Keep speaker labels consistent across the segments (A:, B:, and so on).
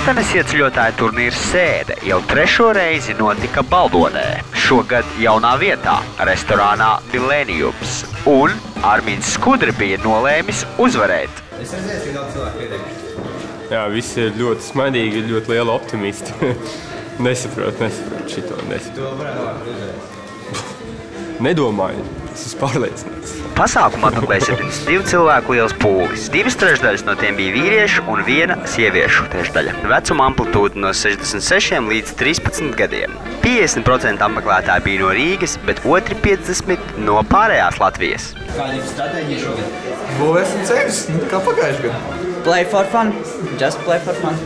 A: Katanes ieceļotāju turnīrs Sēde jau 3. reizi notika Baldonē, šogad jaunā vietā, restorānā Millenniums, un Armīns Skudra bija nolēmis uzvarēt.
B: Es redzēju, cik daudz cilvēku pieteikušies.
C: Jā, visi ir ļoti smaidīgi, ļoti lieli optimisti. Nesaprotu šito.
B: Tu varētu uzvarēt.
C: Nedomāju, es esmu pārliecināts.
A: Pasākumu apmeklēja 72 cilvēku liels pūlis. 2/3 no tiem bija vīriešu un 1 sieviešu trešdaļa. Vecuma amplitūda no 66 līdz 13 gadiem. 50% apmeklētāji bija no Rīgas, bet otri 50% no pārējās Latvijas.
B: Kāda ir stratēģija šogad?
D: Būvēsim ceļus, kā pagājuši gadu.
E: Play for fun. Just play for fun.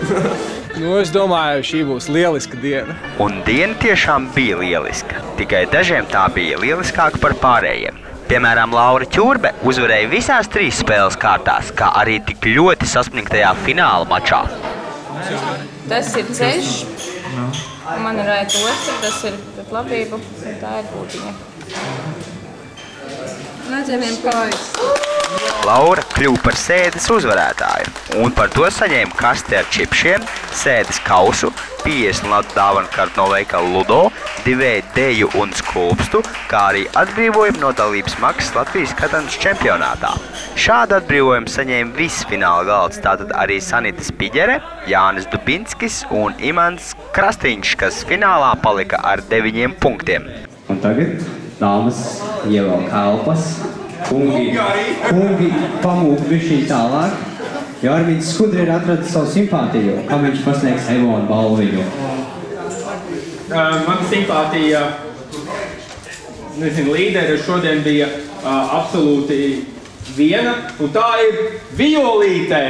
D: Es domāju, šī būs lieliska diena.
A: Un diena tiešām bija lieliska. Tikai dažiem tā bija lieliskāka par pārējiem. Piemēram, Laura Ķurbe uzvarēja visās 3 spēles kārtās, kā arī tik ļoti sasniegtajā fināla mačā.
F: Tas ir ceļš, man ir raita ostra, tas ir pret labību, un tā ir būtiņa. Nāciemiem kājas.
A: Laura kļuva par Sēdes uzvarētāju, un par to saņēma kasti ar čipšiem, Sēdes kausu, 50 latu dāvanu kartu no veikala Ludo, 2 deju un skulpstu, kā arī atbrīvojumu no dalības maksas Latvijas Katanes čempionātā. Šādu atbrīvojumu saņēma viss fināla galds, tātad arī Sanita Spiģere, Jānis Dubinskis un Imants Krastīņš, kas finālā palika ar 9 punktiem.
G: Un tagad dāmas ievēl kalpas, kungi pamūk bišķī tālāk, jo Armīns Skudra ir atradis savu simpātiju, kam viņš pasniegs Evonu balviņu.
H: Mana simpātija, līderi šodien bija absolūti viena, un tā ir Violīte!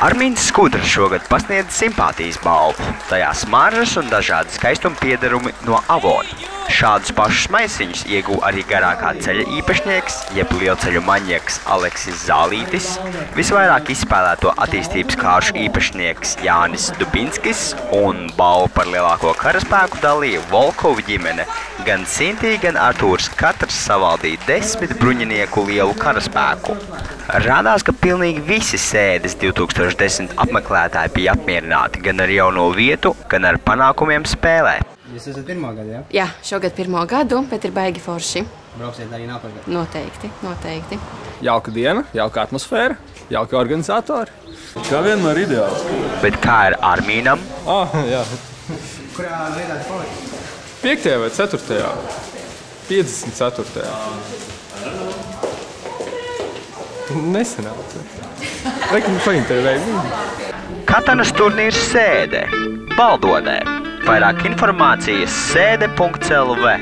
A: Armīns Skudra šogad pasniedz simpātijas balvu, tajā smaržas un dažādi skaistuma piederumi no Avona. Šādus pašus maisiņus ieguva arī garākā ceļa īpašnieks, jeb lielceļu maņieks Aleksis Zālītis, visvairāk izspēlēto attīstības kāršu īpašnieks Jānis Dubinskis un balvu par lielāko karaspēku dalīja Volkovu ģimene. Gan Sintī, gan Artūrs katrs savaldīja 10 bruņinieku lielu karaspēku. Rādās, ka pilnīgi visi Sēdes 2010 apmeklētāji bija apmierināti gan ar jauno vietu, gan ar panākumiem spēlē.
B: Jūs esat pirmo gadu, jā?
F: Jā, šogad 1. gadu, bet ir baigi forši.
B: Brauksiet arī nākamgad?
F: Noteikti.
D: Jauka diena, jauka atmosfēra, jauka organizatori. Kā vienmēr ideāls.
A: Bet kā ir Armīnam?
D: Jā.
B: Kurā vietā tu paliki?
C: 5. vai 4. 54. Nesanāca. Reikam paintervēju.
A: Katanes turnīrs Sēde, Baldonē. Vairāk informācijas sēde.lv.